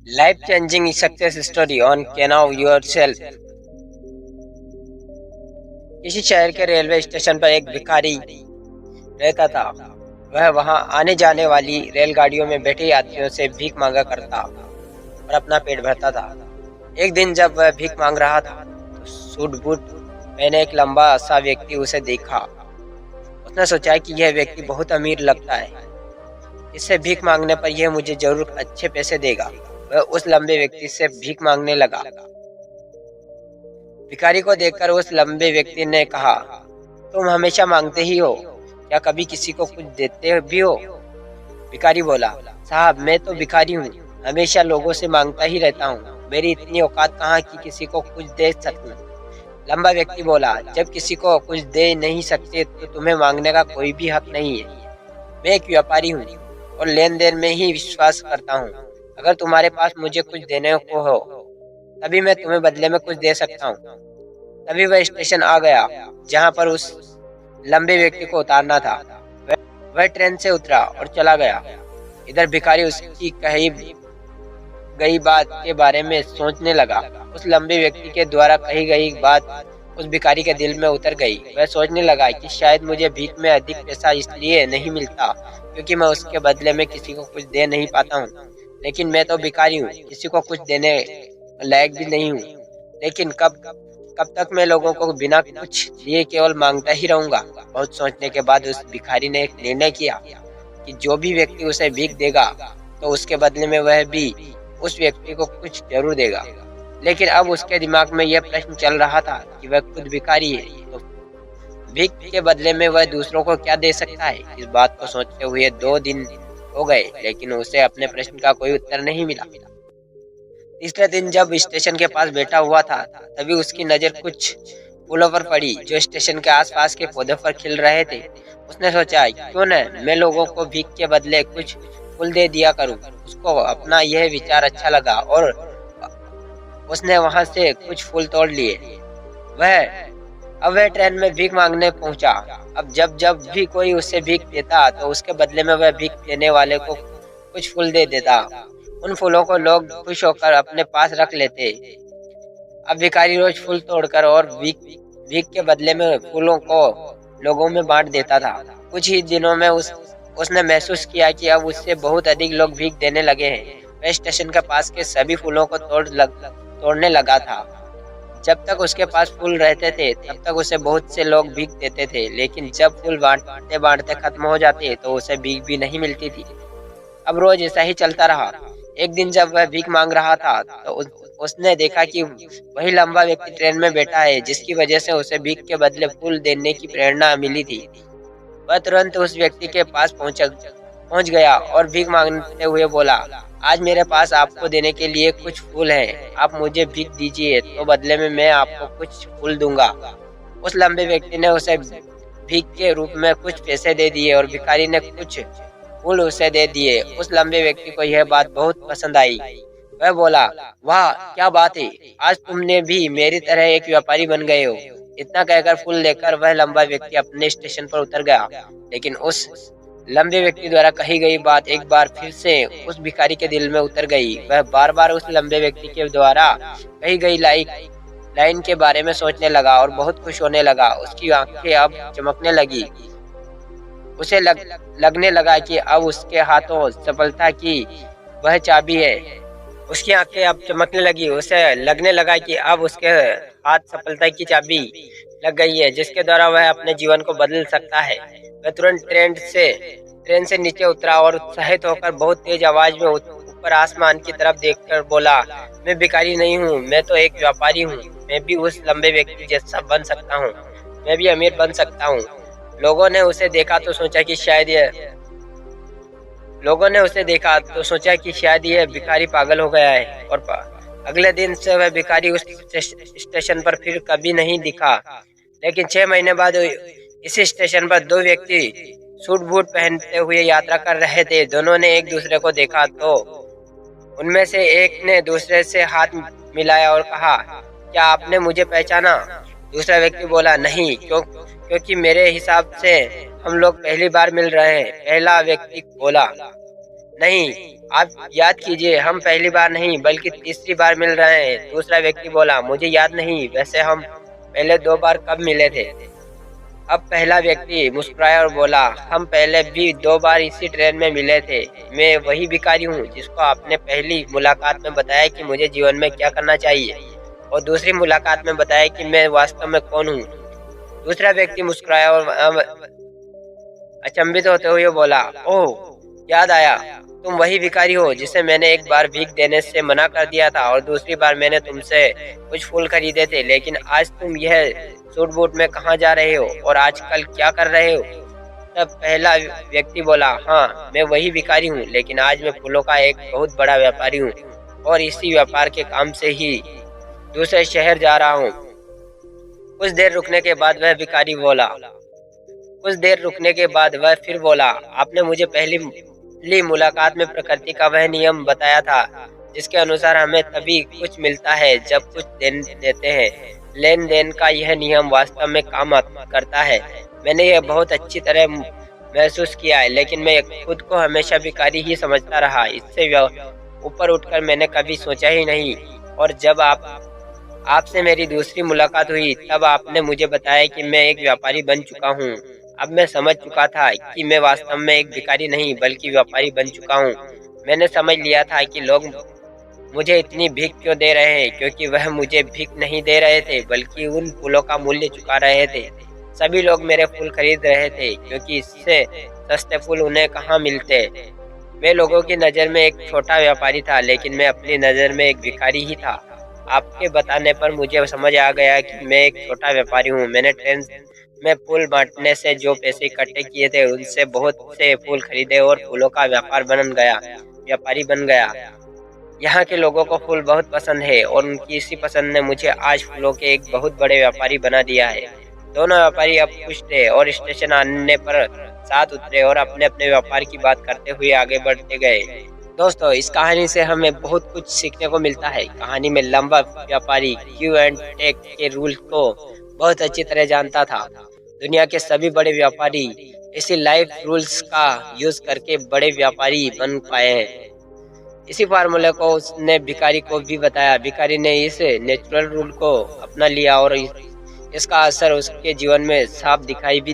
Life changing success story on Can Yourself। किसी शहर के रेलवे स्टेशन पर एक भिखारी रहता था। वह वहां आने जाने वाली रेलगाड़ियों में बैठे यात्रियों से भीख मांगा करता और अपना पेट भरता था। एक दिन जब वह भीख मांग रहा था तो सूट बूट पहने एक लंबा सा व्यक्ति उसे देखा। उसने सोचा कि यह व्यक्ति बहुत अमीर लगता है, इससे भीख मांगने पर यह मुझे जरूर अच्छे पैसे देगा। वह उस लंबे व्यक्ति से भीख मांगने लगा। भिखारी को देखकर उस लंबे व्यक्ति ने कहा, तुम हमेशा मांगते ही हो, क्या कभी किसी को कुछ देते भी हो? भिखारी बोला, साहब मैं तो भिखारी हूँ, हमेशा लोगों से मांगता ही रहता हूँ। मेरी इतनी औकात कहाँ कि किसी को कुछ दे सकूं। लंबा व्यक्ति बोला, जब किसी को कुछ दे नहीं सकते तो तुम्हें मांगने का कोई भी हक नहीं है। मैं एक व्यापारी हूँ और लेन देन में ही विश्वास करता हूँ। अगर तुम्हारे पास मुझे कुछ देने को हो तभी मैं तुम्हें बदले में कुछ दे सकता हूँ। तभी वह स्टेशन आ गया जहाँ पर उस लंबे व्यक्ति को उतारना था। वह ट्रेन से उतरा और चला गया। इधर भिखारी उसकी कही गई बात के बारे में सोचने लगा। उस लंबे व्यक्ति के द्वारा कही गई बात उस भिखारी के दिल में उतर गई। वह सोचने लगा कि शायद मुझे भीख में अधिक पैसा इसलिए नहीं मिलता क्योंकि मैं उसके बदले में किसी को कुछ दे नहीं पाता हूँ। लेकिन मैं तो भिखारी हूँ, किसी को कुछ देने लायक भी नहीं हूँ। लेकिन कब तक मैं लोगों को बिना कुछ दिए केवल मांगता ही रहूंगा। बहुत सोचने के बाद उस भिखारी ने एक निर्णय किया कि जो भी व्यक्ति उसे भीख देगा तो उसके बदले में वह भी उस व्यक्ति को कुछ जरूर देगा। लेकिन अब उसके दिमाग में यह प्रश्न चल रहा था कि वह खुद भिखारी है तो भीख के बदले में वह दूसरों को क्या दे सकता है। इस बात को सोचते हुए 2 दिन हो गए लेकिन उसे अपने प्रश्न का कोई उत्तर नहीं मिला। तीसरे दिन जब स्टेशन के पास बैठा हुआ था तभी उसकी नजर कुछ फूलों पर पड़ी जो स्टेशन के आसपास के पौधों पर खिल रहे थे। उसने सोचा, क्यों न मैं लोगों को भीख के बदले कुछ फूल दे दिया करूं। उसको अपना यह विचार अच्छा लगा और उसने वहां से कुछ फूल तोड़ लिए। अब वह ट्रेन में भीख मांगने पहुंचा। अब जब जब भी कोई उसे भीख देता तो उसके बदले में वह भीख देने वाले को कुछ फूल दे देता। उन फूलों को लोग खुश होकर अपने पास रख लेते। अब भिखारी रोज फूल तोड़कर और भीख के बदले में फूलों को लोगों में बांट देता था। कुछ ही दिनों में उसने महसूस किया कि अब उससे बहुत अधिक लोग भीख देने लगे हैं। वह स्टेशन के पास के सभी फूलों को तोड़ने लगा था। जब तक उसके पास फूल रहते थे तब तक उसे बहुत से लोग भीख देते थे, लेकिन जब फूल बांटते बांटते खत्म हो जाते तो उसे भीख भी नहीं मिलती थी। अब रोज ऐसा ही चलता रहा। एक दिन जब वह भीख मांग रहा था तो उसने देखा कि वही लंबा व्यक्ति ट्रेन में बैठा है जिसकी वजह से उसे भीख के बदले फूल देने की प्रेरणा मिली थी। वह तुरंत उस व्यक्ति के पास पहुंच गया और भीख मांगते हुए बोला, आज मेरे पास आपको देने के लिए कुछ फूल हैं। आप मुझे भीख दीजिए तो बदले में मैं आपको कुछ फूल दूंगा। उस लंबे व्यक्ति ने उसे भीख के रूप में कुछ पैसे दे दिए और भिखारी ने कुछ फूल उसे दे दिए। उस लंबे व्यक्ति को यह बात बहुत पसंद आई। वह बोला, वाह क्या बात है, आज तुमने भी मेरी तरह एक व्यापारी बन गए हो। इतना कहकर फूल लेकर वह लंबा व्यक्ति अपने स्टेशन पर उतर गया। लेकिन उस लंबे व्यक्ति द्वारा कही गई बात एक बार फिर से उस भिखारी के दिल में उतर गई। वह बार बार उस लंबे व्यक्ति के द्वारा कही गई लाइन के बारे में सोचने लगा और बहुत खुश होने लगा। उसकी आंखें अब चमकने लगी। उसे लगने लगा कि अब उसके हाथों सफलता की वह चाबी है। उसकी आंखें अब चमकने लगी। उसे लगने लगा कि अब उसके हाथ सफलता की चाबी लग गई है जिसके द्वारा वह अपने जीवन को बदल सकता है। वह तुरंत ट्रेन से नीचे उतरा और उत्साहित होकर बहुत तेज आवाज में ऊपर आसमान की तरफ देखकर बोला, मैं भिखारी नहीं हूँ, मैं तो एक व्यापारी हूँ। मैं भी उस लंबे व्यक्ति जैसा बन सकता हूँ, मैं भी अमीर बन सकता हूँ। लोगों ने उसे देखा तो सोचा कि शायद यह भिखारी पागल हो गया है और अगले दिन से वह भिखारी उस स्टेशन पर फिर कभी नहीं दिखा। लेकिन 6 महीने बाद इसी स्टेशन पर 2 व्यक्ति सूट बूट पहनते हुए यात्रा कर रहे थे। दोनों ने एक दूसरे को देखा तो उनमें से एक ने दूसरे से हाथ मिलाया और कहा, क्या आपने मुझे पहचाना? दूसरा व्यक्ति बोला, नहीं, क्योंकि मेरे हिसाब से हम लोग पहली बार मिल रहे हैं। पहला व्यक्ति बोला, नहीं, आप याद कीजिए, हम पहली बार नहीं बल्कि तीसरी बार मिल रहे हैं। दूसरा व्यक्ति बोला, मुझे याद नहीं, वैसे हम पहले 2 बार कब मिले थे? अब पहला व्यक्ति मुस्कुराया और बोला, हम पहले भी 2 बार इसी ट्रेन में मिले थे। मैं वही भिखारी हूँ जिसको आपने पहली मुलाकात में बताया कि मुझे जीवन में क्या करना चाहिए और दूसरी मुलाकात में बताया कि मैं वास्तव में कौन हूँ। दूसरा व्यक्ति मुस्कुराया और अचंभित होते हुए बोला, ओह! याद आया, तुम वही भिखारी हो जिसे मैंने एक बार भीख देने से मना कर दिया था और दूसरी बार मैंने तुमसे कुछ फूल खरीदे थे, लेकिन आज तुम यह सूट बूट में कहाँ जा रहे हो और आजकल क्या कर रहे हो? तब पहला व्यक्ति बोला, हाँ, मैं वही भिखारी हूँ, लेकिन आज मैं फूलों का एक बहुत बड़ा व्यापारी हूँ और इसी व्यापार के काम से ही दूसरे शहर जा रहा हूँ। कुछ देर रुकने के बाद वह भिखारी बोला, कुछ देर रुकने के बाद वह फिर बोला, आपने मुझे पहली मुलाकात में प्रकृति का वह नियम बताया था जिसके अनुसार हमें तभी कुछ मिलता है जब कुछ देते हैं। लेन देन का यह नियम वास्तव में काम करता है। मैंने यह बहुत अच्छी तरह महसूस किया है, लेकिन मैं खुद को हमेशा भिखारी ही समझता रहा। इससे ऊपर उठकर मैंने कभी सोचा ही नहीं। और जब आपसे मेरी दूसरी मुलाकात हुई तब आपने मुझे बताया कि मैं एक व्यापारी बन चुका हूँ। अब मैं समझ चुका था कि मैं वास्तव में एक भिखारी नहीं बल्कि व्यापारी बन चुका हूँ। मैंने समझ लिया था कि लोग मुझे इतनी भीख क्यों दे रहे हैं, क्योंकि वह मुझे भीख नहीं दे रहे थे बल्कि उन फूलों का मूल्य चुका रहे थे। सभी लोग मेरे फूल खरीद रहे थे क्योंकि इससे सस्ते फूल उन्हें कहाँ मिलते। मैं लोगों की नज़र में एक छोटा व्यापारी था, लेकिन मैं अपनी नज़र में एक भिखारी ही था। आपके बताने पर मुझे समझ आ गया कि मैं एक छोटा व्यापारी हूँ। मैंने ट्रेन में फूल बांटने से जो पैसे इकट्ठे किए थे उनसे बहुत से फूल खरीदे और फूलों का व्यापारी बन गया। यहाँ के लोगों को फूल बहुत पसंद है और उनकी इसी पसंद ने मुझे आज फूलों के एक बहुत बड़े व्यापारी बना दिया है। दोनों व्यापारी अब खुश थे और स्टेशन आने पर साथ उतरे और अपने अपने व्यापार की बात करते हुए आगे बढ़ते गए। दोस्तों, इस कहानी से हमें बहुत कुछ सीखने को मिलता है। कहानी में लंबा व्यापारी गिव एंड टेक के रूल को बहुत अच्छी तरह जानता था। दुनिया के सभी बड़े व्यापारी इसी लाइफ रूल्स का यूज करके बड़े व्यापारी बन पाए हैं। इसी फार्मूले को उसने भिखारी को भी बताया। भिखारी ने इस नेचुरल रूल को अपना लिया और इसका असर उसके जीवन में साफ दिखाई भी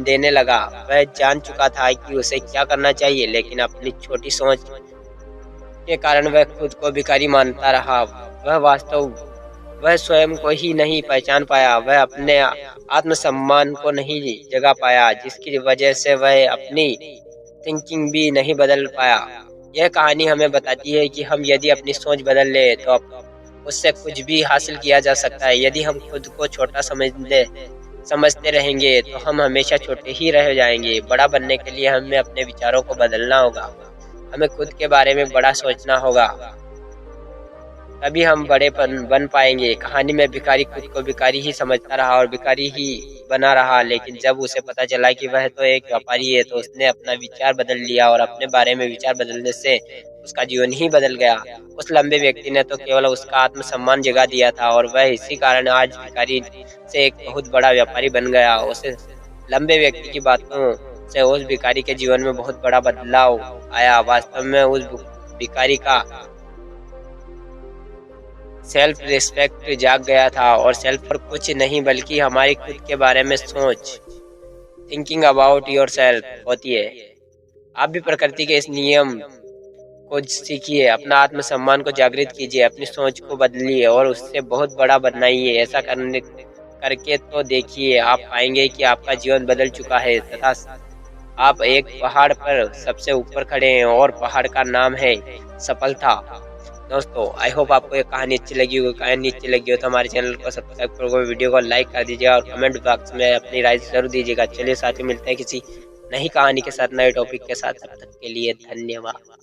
देने लगा। वह जान चुका था कि उसे क्या करना चाहिए, लेकिन अपनी छोटी सोच के कारण वह खुद को भिखारी मानता रहा। वह स्वयं को ही नहीं पहचान पाया। वह अपने आत्मसम्मान को नहीं जगा पाया, जिसकी वजह से वह अपनी थिंकिंग भी नहीं बदल पाया। यह कहानी हमें बताती है कि हम यदि अपनी सोच बदल ले तो उससे कुछ भी हासिल किया जा सकता है। यदि हम खुद को छोटा समझते रहेंगे तो हम हमेशा छोटे ही रह जाएंगे। बड़ा बनने के लिए हमें अपने विचारों को बदलना होगा। हमें खुद के बारे में बड़ा सोचना होगा, तभी हम बड़े बन पाएंगे। कहानी में भिखारी खुद को भिखारी ही समझता रहा और भिखारी ही बना रहा, लेकिन जब उसे पता चला कि वह तो एक व्यापारी है तो उसने अपना विचार बदल लिया और अपने बारे में विचार बदलने से उसका जीवन ही बदल गया। उस लंबे व्यक्ति ने तो केवल उसका आत्मसम्मान जगा दिया था और वह इसी कारण आज भिखारी से एक बहुत बड़ा व्यापारी बन गया। उस लंबे व्यक्ति की बातों से उस भिखारी के जीवन में बहुत बड़ा बदलाव आया। वास्तव में उस भिखारी का सेल्फ रिस्पेक्ट जाग गया था और सेल्फ पर कुछ नहीं बल्कि हमारी खुद के बारे में सोच, थिंकिंग अबाउट योर सेल्फ होती है। आप भी प्रकृति के इस नियम को सीखिए, अपना आत्मसम्मान को जागृत कीजिए, अपनी सोच को बदलिए और उससे बहुत बड़ा बनाइए। ऐसा करके तो देखिए, आप पाएंगे कि आपका जीवन बदल चुका है तथा आप एक पहाड़ पर सबसे ऊपर खड़े हैं और पहाड़ का नाम है सफलता। दोस्तों, आई होप आपको ये कहानी अच्छी लगी हो। कहानी अच्छी लगी हो तो हमारे चैनल को सब्सक्राइब करो, वीडियो को लाइक कर दीजिएगा और कमेंट बॉक्स में अपनी राय जरूर दीजिएगा। चलिए साथियों, मिलते हैं किसी नई कहानी के साथ, नए टॉपिक के साथ। तब तक के लिए धन्यवाद।